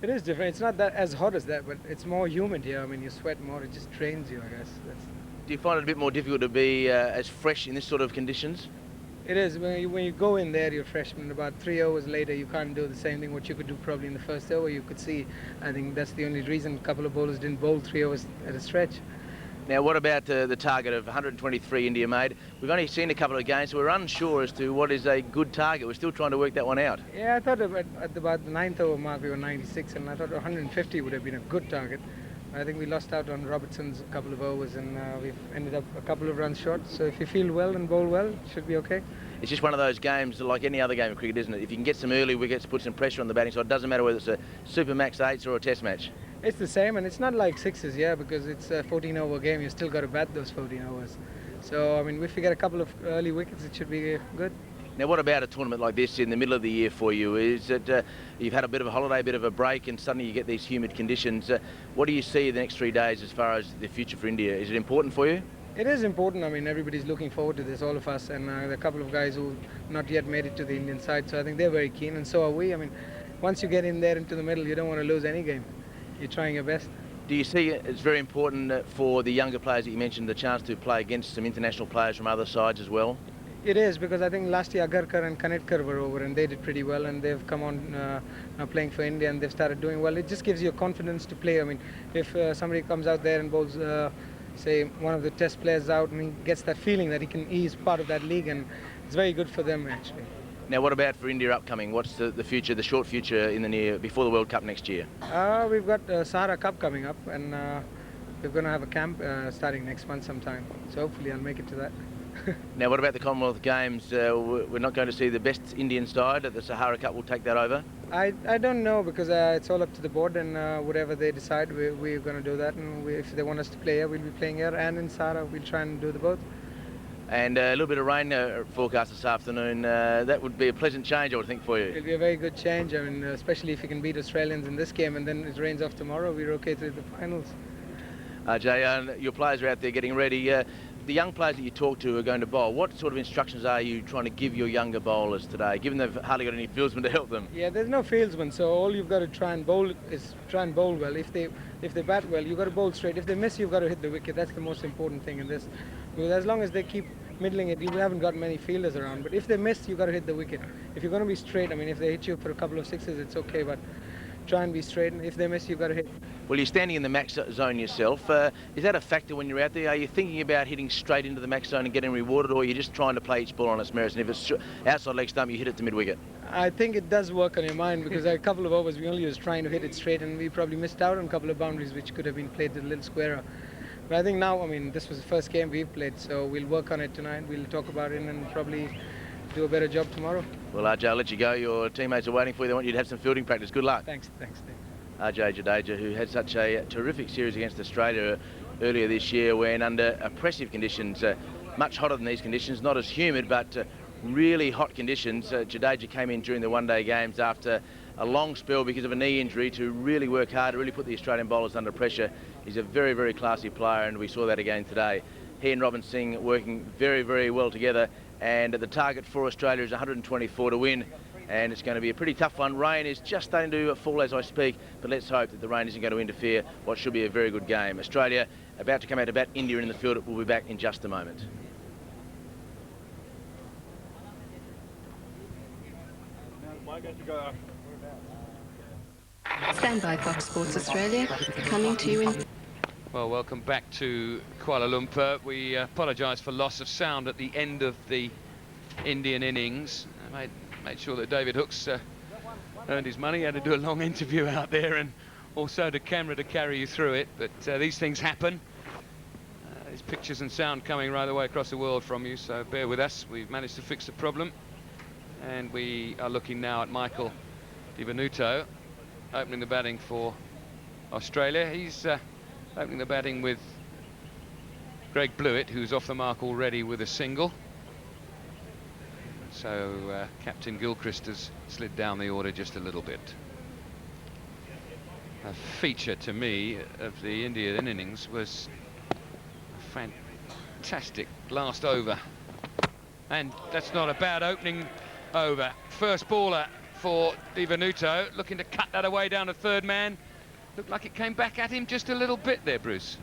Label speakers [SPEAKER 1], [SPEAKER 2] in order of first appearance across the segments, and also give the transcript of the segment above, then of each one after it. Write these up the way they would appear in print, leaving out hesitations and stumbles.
[SPEAKER 1] It is different. It's not that as hot as that, but it's more humid here. I mean, you sweat more. It just drains you, I guess.
[SPEAKER 2] Do you find it a bit more difficult to be as fresh in this sort of conditions?
[SPEAKER 1] It is. When you go in there, you're freshman. About 3 hours later, you can't do the same thing what you could do probably in the first hour. You could see. I think that's the only reason a couple of bowlers didn't bowl 3 hours at a stretch.
[SPEAKER 2] Now, what about the target of 123 India made? We've only seen a couple of games, so we're unsure as to what is a good target. We're still trying to work that one out.
[SPEAKER 1] Yeah, I thought at about the ninth hour mark we were 96, and I thought 150 would have been a good target. I think we lost out on Robertson's a couple of overs, and we've ended up a couple of runs short. So if you feel well and bowl well, it should be okay.
[SPEAKER 2] It's just one of those games like any other game of cricket, isn't it? If you can get some early wickets, put some pressure on the batting side, it doesn't matter whether it's a Super Max 8s or a Test match.
[SPEAKER 1] It's the same, and it's not like sixes, yeah, because it's a 14-over game. You still got to bat those 14 overs. So, I mean, if you get a couple of early wickets, it should be good.
[SPEAKER 2] Now, what about a tournament like this in the middle of the year for you? Is it you've had a bit of a holiday, a bit of a break, and suddenly you get these humid conditions? What do you see the next 3 days as far as the future for India? Is it important for you?
[SPEAKER 1] It is important. I mean, everybody's looking forward to this, all of us, and there are a couple of guys who not yet made it to the Indian side, so I think they're very keen, and so are we. I mean, once you get in there into the middle, you don't want to lose any game. You're trying your best.
[SPEAKER 2] Do you see it's very important for the younger players that you mentioned the chance to play against some international players from other sides as well?
[SPEAKER 1] It is, because I think last year Agarkar and Kanetkar were over and they did pretty well, and they've come on now playing for India and they've started doing well. It just gives you confidence to play. I mean, if somebody comes out there and bowls, say, one of the test players out, and he gets that feeling that he's part of that league, and it's very good for them actually.
[SPEAKER 2] Now, what about for India upcoming? What's the future, the short future in the before the World Cup next year?
[SPEAKER 1] We've got Sahara Cup coming up, and we're going to have a camp starting next month sometime. So hopefully I'll make it to that.
[SPEAKER 2] Now, what about the Commonwealth Games? We're not going to see the best Indian side. The Sahara Cup will take that over?
[SPEAKER 1] I don't know, because it's all up to the board, and whatever they decide, we're going to do that. And if they want us to play here, we'll be playing here, and in Sahara, we'll try and do the both.
[SPEAKER 2] And a little bit of rain forecast this afternoon. That would be a pleasant change, I would think, for you.
[SPEAKER 1] It'll be a very good change. I mean, especially if you can beat Australians in this game, and then it rains off tomorrow, we're okay to the finals.
[SPEAKER 2] Jay, your players are out there getting ready. The young players that you talk to are going to bowl. What sort of instructions are you trying to give your younger bowlers today, given they've hardly got any fieldsmen to help them?
[SPEAKER 1] Yeah, there's no fieldsmen, so all you've got to try and bowl well. If they bat well, you've got to bowl straight. If they miss, you've got to hit the wicket. That's the most important thing in this. Because as long as they keep middling it, you haven't got many fielders around. But if they miss, you've got to hit the wicket. If you're going to be straight, I mean, if they hit you for a couple of sixes, it's okay, but try and be straight, and if they miss, you've got to hit.
[SPEAKER 2] Well, you're standing in the max zone yourself. Is that a factor when you're out there? Are you thinking about hitting straight into the max zone and getting rewarded, or are you just trying to play each ball on its merits, and if it's outside leg stump, you hit it to mid-wicket?
[SPEAKER 1] I think it does work on your mind, because a couple of overs we only was trying to hit it straight, and we probably missed out on a couple of boundaries which could have been played a little squarer. But I think now, I mean, this was the first game we've played, so we'll work on it tonight. We'll talk about it and probably do a better job tomorrow.
[SPEAKER 2] Well, RJ, I'll let you go. Your teammates are waiting for you. They want you to have some fielding practice. Good luck.
[SPEAKER 1] Thanks, Dave.
[SPEAKER 2] RJ Jadeja, who had such a terrific series against Australia earlier this year when under oppressive conditions, much hotter than these conditions, not as humid, but really hot conditions. Jadeja came in during the one-day games after a long spell because of a knee injury to really work hard, to really put the Australian bowlers under pressure. He's a very, very classy player, and we saw that again today. He and Robin Singh working very, very well together, and the target for Australia is 124 to win. And it's going to be a pretty tough one. Rain is just starting to fall as I speak, but let's hope that the rain isn't going to interfere what should be a very good game. Australia about to come out to bat, India in the field. We'll be back in just a moment.
[SPEAKER 3] Stand by, Fox Sports Australia, coming to you in...
[SPEAKER 4] Well, welcome back to Kuala Lumpur. We apologise for loss of sound at the end of the Indian innings. Made sure that David Hooks earned his money. He had to do a long interview out there, and also the camera to carry you through it. But these things happen. There's pictures and sound coming right the way across the world from you, so bear with us. We've managed to fix the problem, and we are looking now at Michael Di Venuto opening the batting for Australia. He's opening the batting with Greg Blewett, who's off the mark already with a single. So Captain Gilchrist has slid down the order just a little bit. A feature to me of the Indian innings was a fantastic last over, and that's not a bad opening over. First baller for Di Venuto, looking to cut that away down to third man. Looked like it came back at him just a little bit there, Bruce.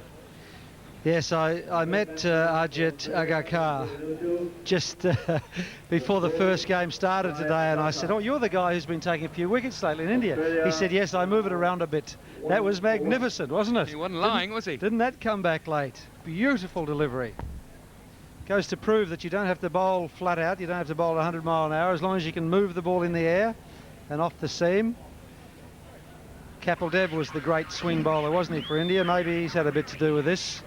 [SPEAKER 5] Yes, I met Ajit Agarkar just before the first game started today, and I said, oh, you're the guy who's been taking a few wickets lately in India. He said, yes, I move it around a bit. That was magnificent, wasn't it?
[SPEAKER 4] He wasn't lying, was he?
[SPEAKER 5] Didn't that come back late? Beautiful delivery. Goes to prove that you don't have to bowl flat out, you don't have to bowl 100 mile an hour, as long as you can move the ball in the air and off the seam. Kapil Dev was the great swing bowler, wasn't he, for India? Maybe he's had a bit to do with this.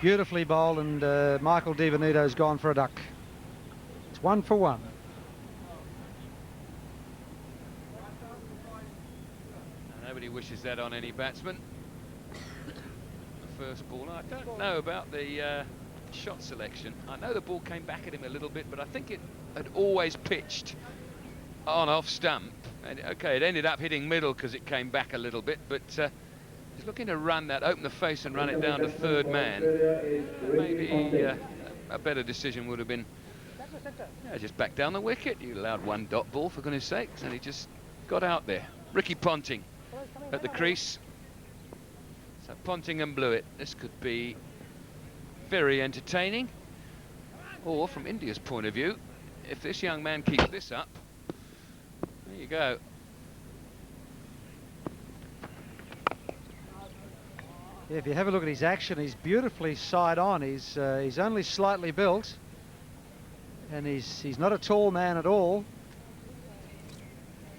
[SPEAKER 5] Beautifully bowled, and Michael Di Venuto's gone for a duck. It's 1 for 1.
[SPEAKER 4] Nobody wishes that on any batsman. The first ball, I don't know about the shot selection. I know the ball came back at him a little bit, but I think it had always pitched on off stump. And okay, it ended up hitting middle because it came back a little bit, but he's looking to run that, open the face and run it down to third man. Maybe a better decision would have been just back down the wicket. You allowed one dot ball, for goodness sakes, and he just got out there. Ricky Ponting at the crease. So Ponting blew it. This could be very entertaining. Or from India's point of view, if this young man keeps this up, there you go.
[SPEAKER 5] Yeah, if you have a look at his action, he's beautifully side on. He's only slightly built, and he's not a tall man at all.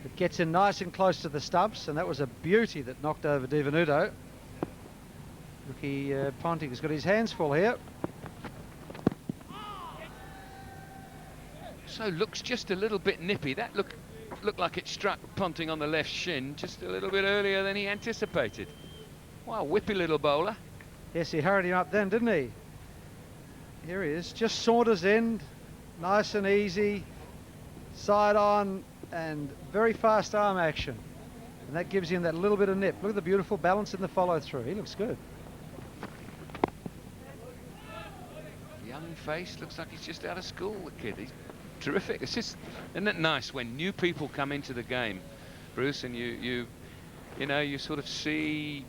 [SPEAKER 5] It gets in nice and close to the stumps, and that was a beauty that knocked over Di Venuto. Ricky Ponting's got his hands full here.
[SPEAKER 4] So looks just a little bit nippy. That looked like it struck Ponting on the left shin just a little bit earlier than he anticipated. Wow, whippy little bowler.
[SPEAKER 5] Yes, he hurried him up then, didn't he? Here he is, just saunters in, nice and easy, side on, and very fast arm action. And that gives him that little bit of nip. Look at the beautiful balance in the follow through. He looks good.
[SPEAKER 4] Young face, looks like he's just out of school, the kid. He's terrific. It's just, isn't it nice when new people come into the game, Bruce, and you know, you sort of see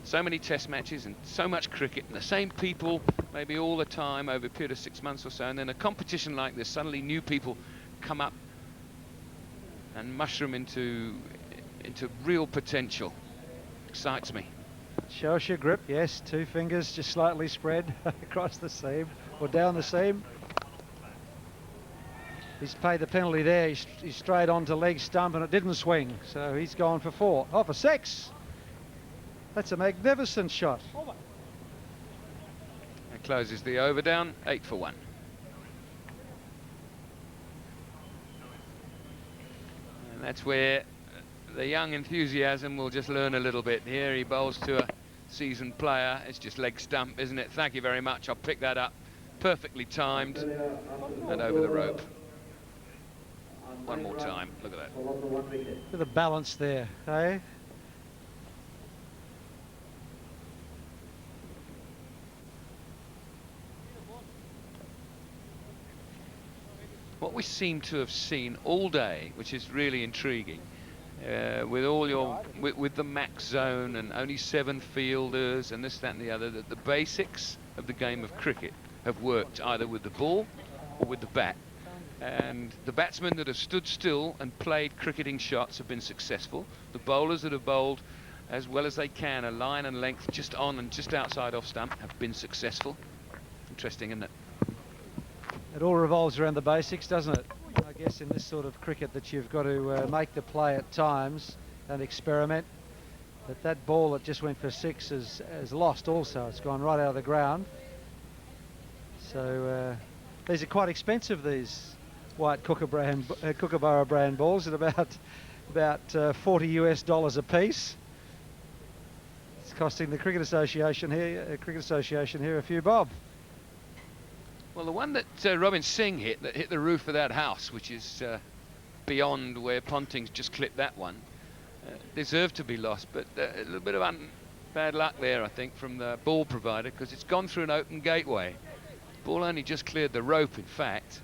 [SPEAKER 4] so many test matches and so much cricket, and the same people maybe all the time over a period of 6 months or so, and then a competition like this, suddenly new people come up and mushroom into real potential. Excites me.
[SPEAKER 5] Shows your grip, yes, 2 fingers just slightly spread across the seam or down the seam. He's paid the penalty there. He's straight onto leg stump and it didn't swing, so he's gone for 4. Oh, for 6. That's a magnificent shot.
[SPEAKER 4] That closes the over down, 8 for 1. And that's where the young enthusiasm will just learn a little bit. Here he bowls to a seasoned player. It's just leg stump, isn't it? Thank you very much. I'll pick that up. Perfectly timed and over the rope. One more time. Look at that.
[SPEAKER 5] Look at the balance there, eh?
[SPEAKER 4] What we seem to have seen all day, which is really intriguing, with all your with the max zone and only 7 fielders and this, that and the other, that the basics of the game of cricket have worked either with the ball or with the bat. And the batsmen that have stood still and played cricketing shots have been successful. The bowlers that have bowled as well as they can, a line and length just on and just outside off stump, have been successful. Interesting, isn't it?
[SPEAKER 5] It all revolves around the basics, doesn't it? I guess in this sort of cricket that you've got to make the play at times and experiment. But that ball that just went for 6 has lost also. It's gone right out of the ground. So these are quite expensive, these white Kookaburra brand balls, at about $40 US a piece. It's costing the Cricket Association here a few bob.
[SPEAKER 4] Well, the one that Robin Singh hit, that hit the roof of that house, which is beyond where Ponting's just clipped that one, deserved to be lost, but a little bit of bad luck there, I think, from the ball provider, because it's gone through an open gateway. Ball only just cleared the rope, in fact,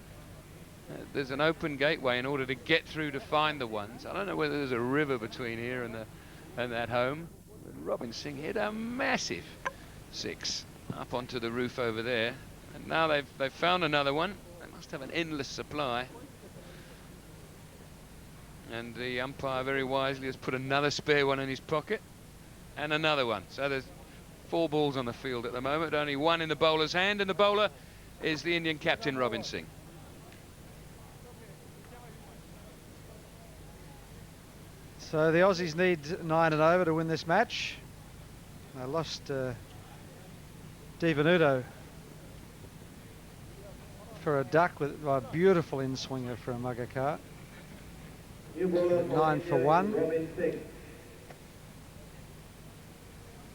[SPEAKER 4] There's an open gateway in order to get through to find the ones. I don't know whether there's a river between here and that home. Robin Singh hit a massive 6 up onto the roof over there, and now they've found another one. They must have an endless supply. And the umpire very wisely has put another spare one in his pocket and another one. So there's 4 balls on the field at the moment, only 1 in the bowler's hand, and the bowler is the Indian captain, Robin Singh.
[SPEAKER 5] So the Aussies need 9 and over to win this match. They lost Di Venuto for a duck with a beautiful in-swinger from Mugakar. 9 for 1.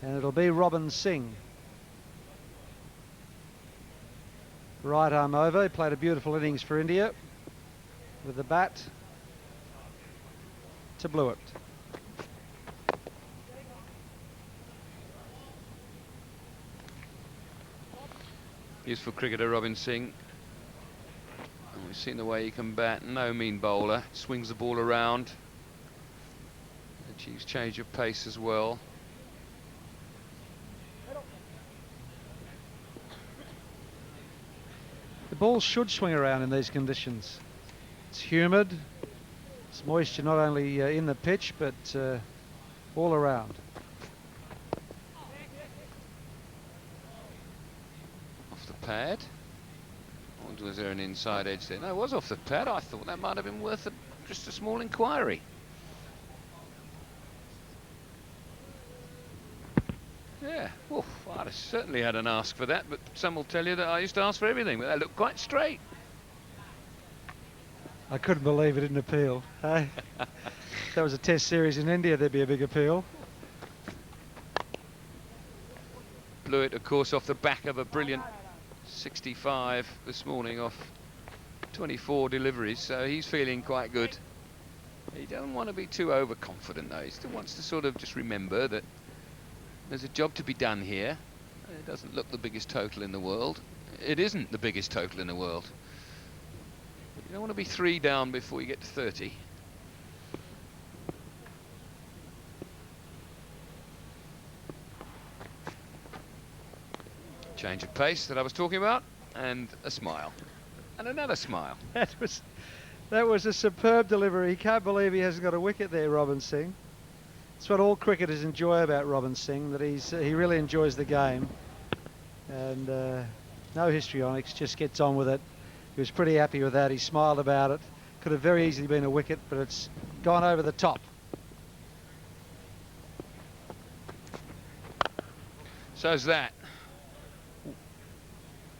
[SPEAKER 5] And it'll be Robin Singh. Right arm over. He played a beautiful innings for India with the bat to Blewett.
[SPEAKER 4] Useful cricketer, Robin Singh. And we've seen the way he can bat. No mean bowler. Swings the ball around. Achieves change of pace as well.
[SPEAKER 5] The ball should swing around in these conditions. It's humid. It's moisture not only in the pitch, but all around.
[SPEAKER 4] Off the pad. Or was there an inside edge there? No, it was off the pad. I thought that might have been worth just a small inquiry. Yeah, oof, I'd have certainly had an ask for that, but some will tell you that I used to ask for everything, but that looked quite straight.
[SPEAKER 5] I couldn't believe it didn't appeal. Hey? If that was a test series in India, there'd be a big appeal.
[SPEAKER 4] Blewett, of course, off the back of a brilliant 65 this morning off 24 deliveries, so he's feeling quite good. He doesn't want to be too overconfident, though. He still wants to sort of just remember that there's a job to be done here. It doesn't look the biggest total in the world. It isn't the biggest total in the world. You don't want to be 3 down before you get to 30. Change of pace that I was talking about, and a smile. And another smile.
[SPEAKER 5] That was a superb delivery. He can't believe he hasn't got a wicket there, Robin Singh. It's what all cricketers enjoy about Robin Singh, that he really enjoys the game. And no histrionics, just gets on with it. He was pretty happy with that. He smiled about it. Could have very easily been a wicket, but it's gone over the top.
[SPEAKER 4] So's that.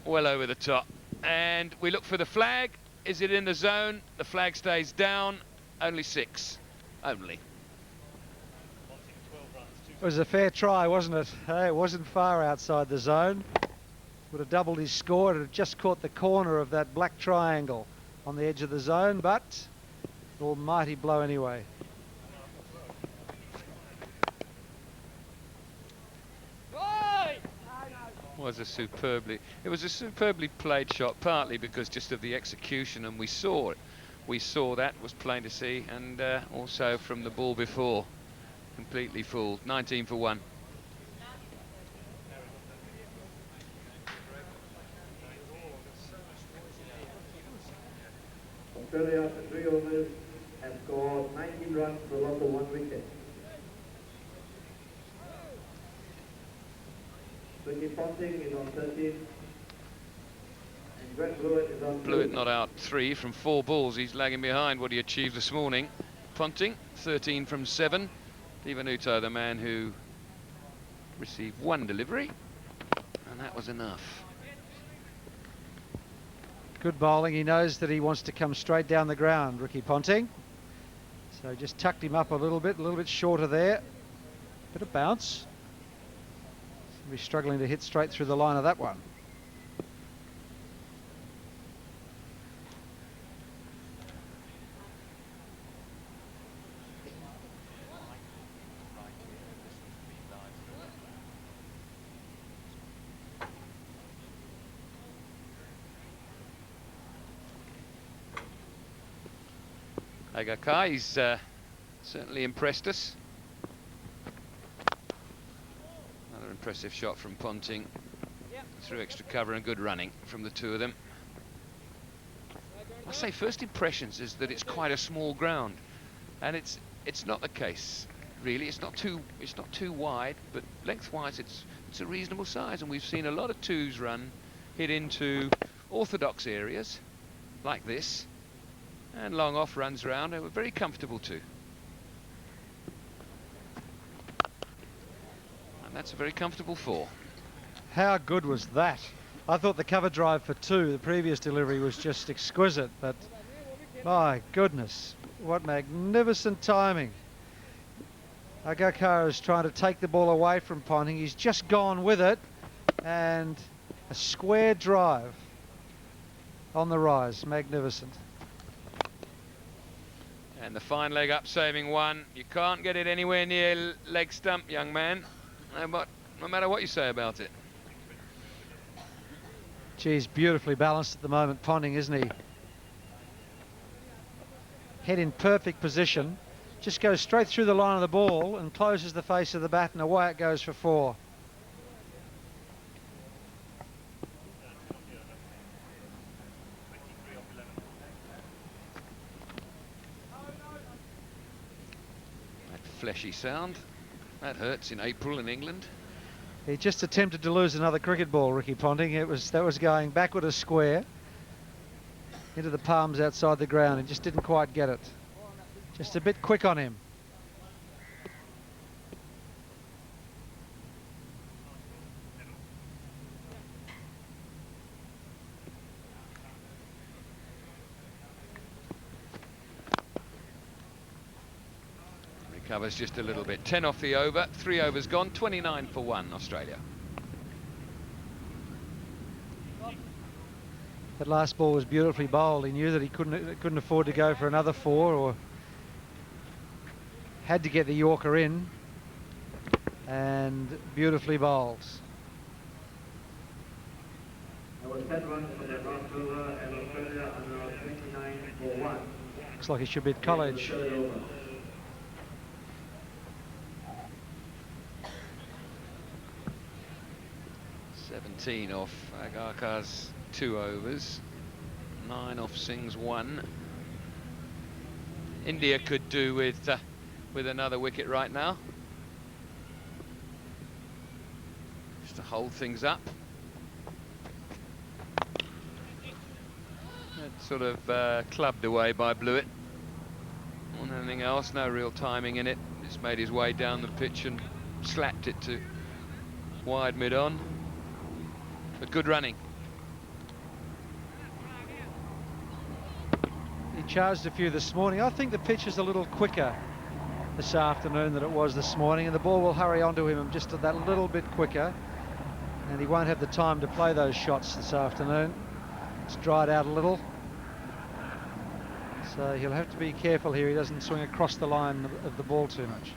[SPEAKER 4] Well over the top. And we look for the flag. Is it in the zone? The flag stays down. Only 6. Only.
[SPEAKER 5] It was a fair try, wasn't it? Hey, it wasn't far outside the zone. Would have doubled his score. It had just caught the corner of that black triangle on the edge of the zone, but an almighty blow anyway.
[SPEAKER 4] It was a superbly played shot, partly because just of the execution, and we saw it. We saw that, was plain to see, and also from the ball before. Completely fooled. 19 for 1.
[SPEAKER 6] Australia after 3 overs has scored 19 runs for a loss of 1 wicket. Ricky Ponting is on 13. And Greg Blewett is on 2.
[SPEAKER 4] Blewett not out 3 from 4 balls. He's lagging behind what he achieved this morning. Ponting 13 from 7. Di Venuto, the man who received 1 delivery, and that was enough.
[SPEAKER 5] Good bowling. He knows that he wants to come straight down the ground, Ricky Ponting. So just tucked him up a little bit shorter there. Bit of bounce. He'll be struggling to hit straight through the line of that one.
[SPEAKER 4] Agakar, he's certainly impressed us. Another impressive shot from Ponting. Through extra cover and good running from the two of them. I say first impressions is that it's quite a small ground, and it's not the case really. It's not too wide, but lengthwise it's a reasonable size, and we've seen a lot of twos run hit into orthodox areas like this, and long off runs round. They were very comfortable too, and that's a very comfortable 4.
[SPEAKER 5] How good was that? I thought the cover drive for 2, the previous delivery, was just exquisite, but my goodness, what magnificent timing. Agakar is trying to take the ball away from Ponting. He's just gone with it, and a square drive on the rise. Magnificent.
[SPEAKER 4] And the fine leg up, saving 1. You can't get it anywhere near leg stump, young man, no matter what you say about it.
[SPEAKER 5] Geez, beautifully balanced at the moment, Ponting, isn't he? Head in perfect position. Just goes straight through the line of the ball and closes the face of the bat, and away it goes for 4.
[SPEAKER 4] That fleshy sound, that hurts in April in England.
[SPEAKER 5] He just attempted to lose another cricket ball, Ricky Ponting. That was going backward a square into the palms outside the ground. He just didn't quite get it. Just a bit quick on him.
[SPEAKER 4] Recovers just a little bit. 10 off the over, 3 overs gone, 29 for 1, Australia.
[SPEAKER 5] That last ball was beautifully bowled. He knew that he couldn't afford to go for another 4, or had to get the Yorker in, and beautifully bowled.
[SPEAKER 6] There was 10 runs for that last over, and Australia are now 29 for 1.
[SPEAKER 5] Looks like he should be at college.
[SPEAKER 4] 17 off Agakar's 2 overs, 9 off Singh's 1. India could do with another wicket right now, just to hold things up. That sort of clubbed away by Blewett. More than anything else, no real timing in it. Just made his way down the pitch and slapped it to wide mid-on. But good running.
[SPEAKER 5] He charged a few this morning. I think the pitch is a little quicker this afternoon than it was this morning, and the ball will hurry onto him just that little bit quicker, and he won't have the time to play those shots this afternoon. It's dried out a little, so he'll have to be careful here he doesn't swing across the line of the ball too much.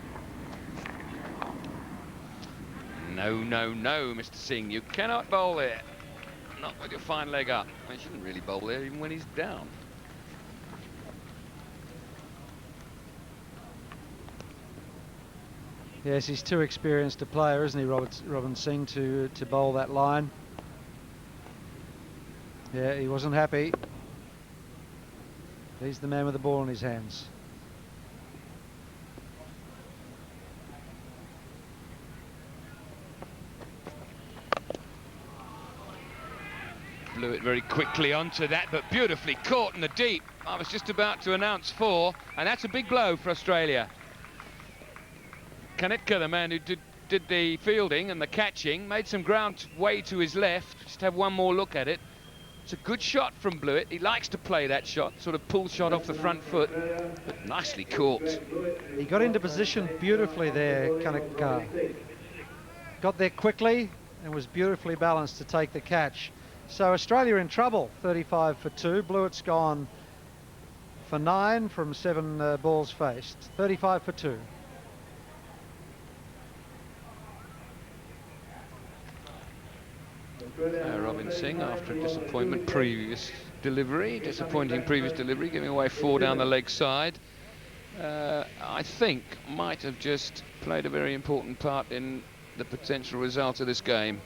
[SPEAKER 4] No, no, no, Mr. Singh, you cannot bowl there. Not with your fine leg up. Well, you shouldn't really bowl there even when he's down.
[SPEAKER 5] Yes, he's too experienced a player, isn't he, Robin Singh, to bowl that line. Yeah, he wasn't happy. He's the man with the ball in his hands.
[SPEAKER 4] Blew it very quickly onto that, but beautifully caught in the deep. I was just about to announce 4, and that's a big blow for Australia. Kanetka, the man who did the fielding and the catching, made some ground way to his left. Just have one more look at it. It's a good shot from Blewett. He likes to play that shot, sort of pull shot off the front foot, but nicely caught.
[SPEAKER 5] He got into position beautifully there, Kanetka. Got there quickly and was beautifully balanced to take the catch. So Australia in trouble, 35 for 2. Blewett's gone for 9 from 7 balls faced, 35 for 2.
[SPEAKER 4] Robin Singh, after a disappointing previous delivery, giving away 4 down the leg side. I think might have just played a very important part in the potential result of this game.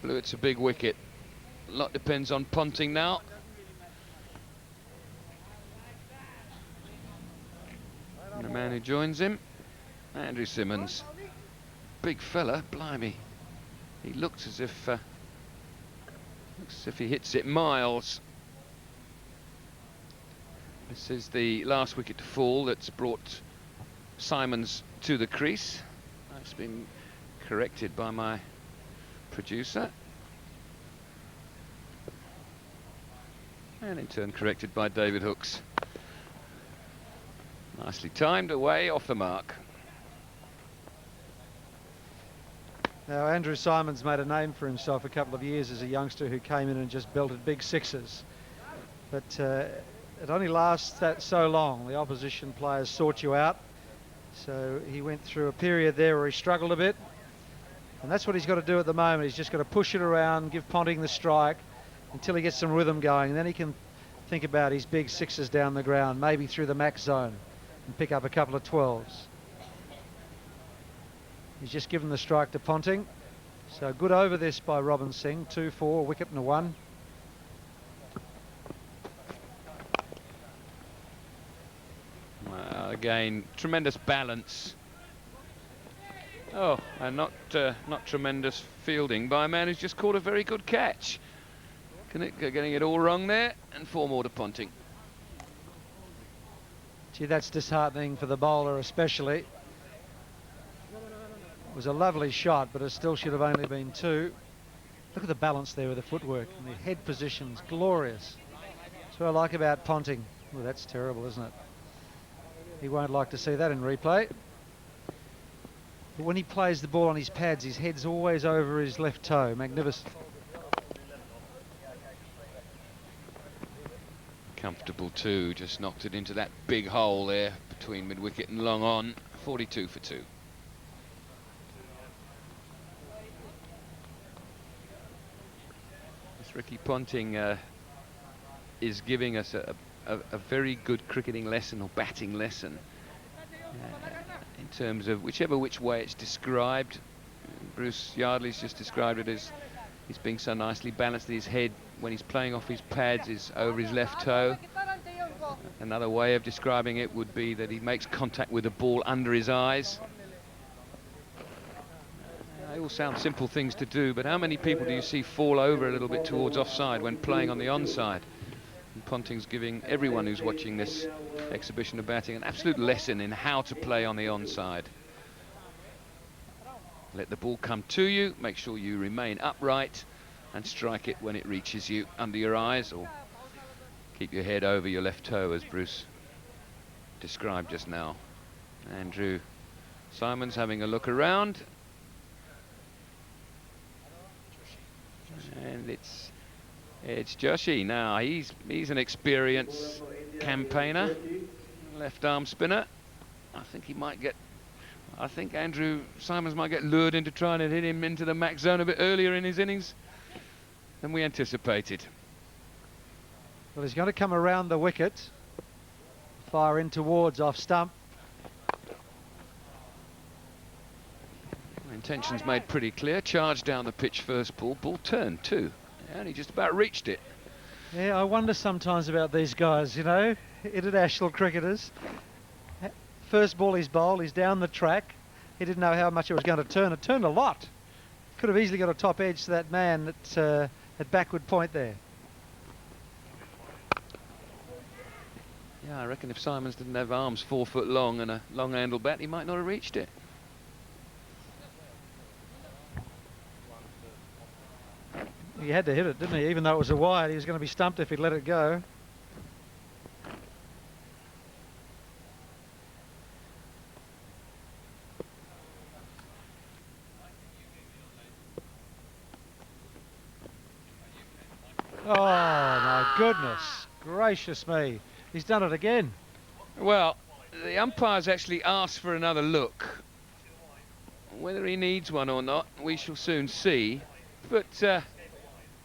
[SPEAKER 4] Blewett's a big wicket. A lot depends on Ponting now. And the man who joins him, Andrew Symonds. Big fella, blimey. He looks as if he hits it miles. This is the last wicket to fall that's brought Symonds to the crease. That's been corrected by my producer. And in turn corrected by David Hooks. Nicely timed, away off the mark.
[SPEAKER 5] Now, Andrew Symonds made a name for himself a couple of years as a youngster who came in and just belted big sixes. But it only lasts so long. The opposition players sort you out. So he went through a period there where he struggled a bit. And that's what he's got to do at the moment. He's just got to push it around, give Ponting the strike until he gets some rhythm going. And then he can think about his big sixes down the ground, maybe through the max zone, and pick up a couple of 12s. He's just given the strike to Ponting. So good over this by Robin Singh. 2-4, wicket and a 1.
[SPEAKER 4] Again, tremendous balance. Oh, and not tremendous fielding by a man who's just caught a very good catch. Getting it all wrong there, and 4 more to Ponting.
[SPEAKER 5] Gee, that's disheartening for the bowler especially. It was a lovely shot, but it still should have only been 2. Look at the balance there with the footwork and the head positions, glorious. That's what I like about Ponting. Well, that's terrible, isn't it? He won't like to see that in replay. But when he plays the ball on his pads, his head's always over his left toe. Magnificent.
[SPEAKER 4] Comfortable too, just knocked it into that big hole there between mid-wicket and long on. 42 for 2. This Ricky Ponting is giving us a very good cricketing lesson or batting lesson in terms of which way it's described. Bruce Yardley's just described it as he's being so nicely balanced that his head, when he's playing off his pads, is over his left toe. Another way of describing it would be that he makes contact with the ball under his eyes. They all sound simple things to do, but how many people do you see fall over a little bit towards offside when playing on the onside? And Ponting's giving everyone who's watching this exhibition of batting an absolute lesson in how to play on the onside. Let the ball come to you, make sure you remain upright and strike it when it reaches you under your eyes, or keep your head over your left toe, as Bruce described just now. Andrew Symonds having a look around. And it's Joshi now. He's an experienced campaigner, left arm spinner. I think Andrew Symonds might get lured into trying to hit him into the max zone a bit earlier in his innings than we anticipated.
[SPEAKER 5] Well, he's going to come around the wicket, fire in towards off stump.
[SPEAKER 4] Intentions made pretty clear. Charge down the pitch first ball turned too, and he just about reached it.
[SPEAKER 5] Yeah, I wonder sometimes about these guys, you know, international cricketers. First ball he's bowled, he's down the track. He didn't know how much it was going to turn. It turned a lot. Could have easily got a top edge to that man at backward point there.
[SPEAKER 4] Yeah, I reckon if Symonds didn't have arms 4 foot long and a long handle bat, he might not have reached it.
[SPEAKER 5] He had to hit it, didn't he? Even though it was a wide, he was going to be stumped if he let it go. Oh, my goodness. Gracious me. He's done it again.
[SPEAKER 4] Well, the umpire's actually asked for another look. Whether he needs one or not, we shall soon see. But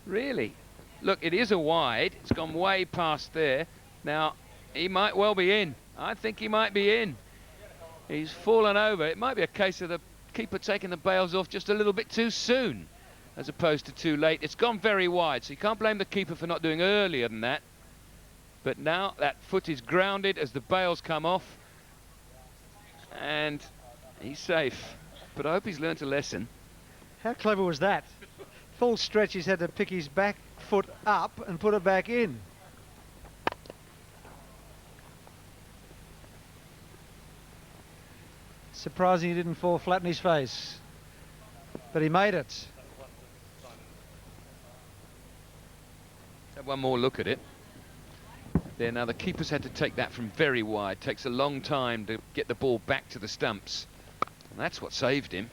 [SPEAKER 4] really, look, it is a wide. It's gone way past there. Now, he might well be in. I think he might be in. He's fallen over. It might be a case of the keeper taking the bails off just a little bit too soon, as opposed to too late. It's gone very wide, so you can't blame the keeper for not doing earlier than that. But now that foot is grounded as the bails come off, and he's safe. But I hope he's learnt a lesson.
[SPEAKER 5] How clever was that? Full stretch, he's had to pick his back foot up and put it back in. Surprising he didn't fall flat in his face, but he made it.
[SPEAKER 4] Have one more look at it. There, now the keeper's had to take that from very wide. Takes a long time to get the ball back to the stumps, and that's what saved him.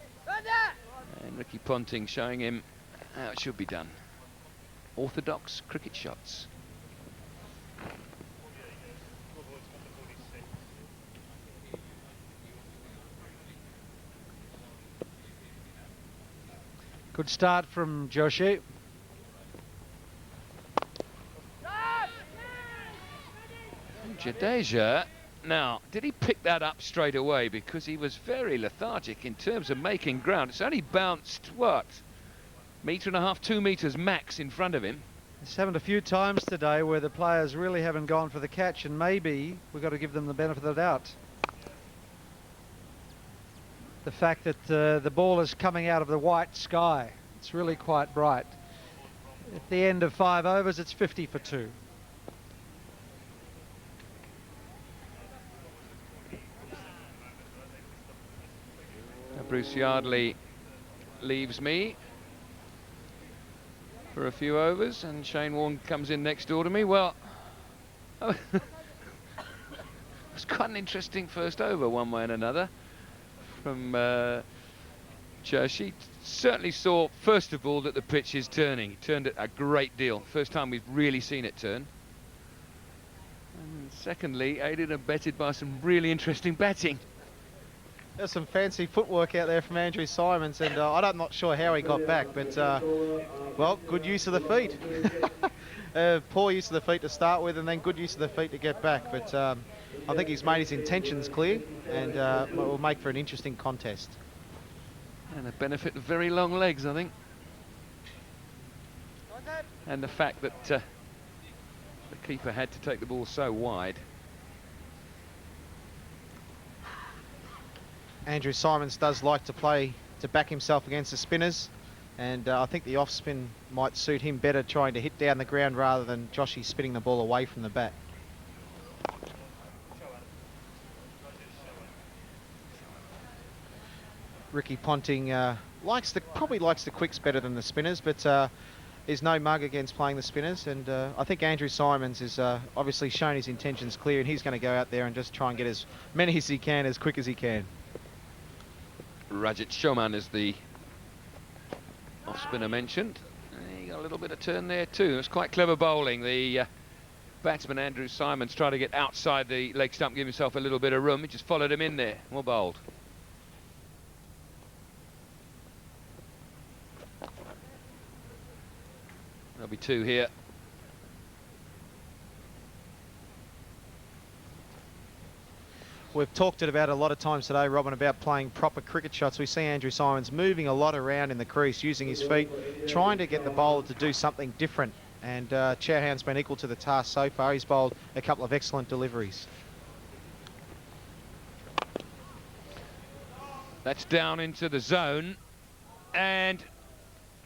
[SPEAKER 4] And Ricky Ponting showing him how it should be done. Orthodox cricket shots.
[SPEAKER 5] Good start from Joshi.
[SPEAKER 4] Jadeja, now, did he pick that up straight away? Because he was very lethargic in terms of making ground. It's only bounced, what, 1.5 meters, 2 meters max in front of him.
[SPEAKER 5] It's happened a few times today where the players really haven't gone for the catch, and maybe we've got to give them the benefit of the doubt. The fact that the ball is coming out of the white sky, it's really quite bright. At the end of 5 overs, it's 50 for 2.
[SPEAKER 4] Bruce Yardley leaves me for a few overs, and Shane Warne comes in next door to me. Well, it was quite an interesting first over, one way and another, from Joshi. Certainly saw, first of all, that the pitch is turning. He turned it a great deal. First time we've really seen it turn. And secondly, aided and abetted by some really interesting batting.
[SPEAKER 7] There's some fancy footwork out there from Andrew Symonds, and I'm not sure how he got back, but, well, good use of the feet. Poor use of the feet to start with, and then good use of the feet to get back. But I think he's made his intentions clear, and it will make for an interesting contest.
[SPEAKER 4] And the benefit of very long legs, I think. And the fact that the keeper had to take the ball so wide.
[SPEAKER 7] Andrew Symonds does like to play to back himself against the spinners, and I think the off spin might suit him better, trying to hit down the ground rather than Joshi spinning the ball away from the bat. Ricky Ponting probably likes the quicks better than the spinners, but is no mug against playing the spinners, and I think Andrew Symonds is obviously shown his intentions clear, and he's going to go out there and just try and get as many as he can, as quick as he can.
[SPEAKER 4] Rajat Shoman is the off-spinner mentioned. He got a little bit of turn there too. It was quite clever bowling. The batsman Andrew Symonds tried to get outside the leg stump, give himself a little bit of room. He just followed him in there. Well bowled. There'll be 2 here.
[SPEAKER 7] We've talked about a lot of times today, Robin, about playing proper cricket shots. We see Andrew Symonds moving a lot around in the crease, using his feet, trying to get the bowler to do something different. And Chauhan's been equal to the task so far. He's bowled a couple of excellent deliveries.
[SPEAKER 4] That's down into the zone and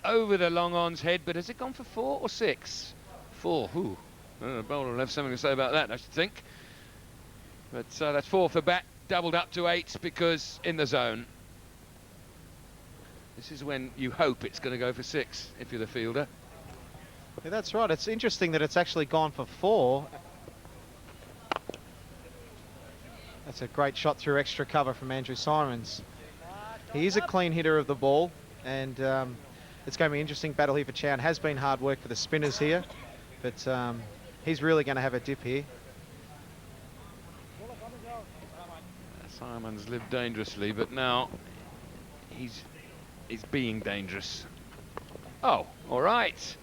[SPEAKER 4] over the long on's head, but has it gone for 4 or 6? 4. Ooh. The bowler will have something to say about that, I should think. But that's 4 for bat, doubled up to 8 because in the zone. This is when you hope it's going to go for 6 if you're the fielder.
[SPEAKER 7] Yeah, that's right. It's interesting that it's actually gone for 4. That's a great shot through extra cover from Andrew Symonds. He is a clean hitter of the ball, and it's going to be an interesting battle here for Chow. Has been hard work for the spinners here, but he's really going to have a dip here.
[SPEAKER 4] Symonds lived dangerously, but now he's being dangerous. Oh, all right.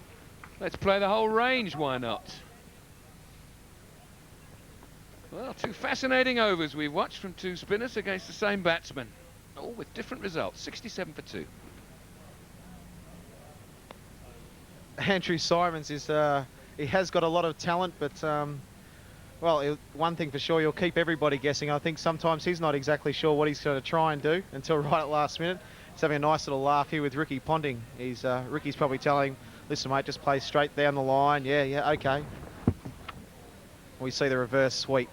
[SPEAKER 4] Let's play the whole range, why not? Well, two fascinating overs we've watched from two spinners against the same batsman, all with different results. 67 for 2.
[SPEAKER 7] Andrew Simons is, he has got a lot of talent, but, well, one thing for sure, he'll keep everybody guessing. I think sometimes he's not exactly sure what he's going to try and do until right at last minute. He's having a nice little laugh here with Ricky Ponting. Ricky's probably telling him, listen, mate, just play straight down the line. Yeah, okay. We see the reverse sweep.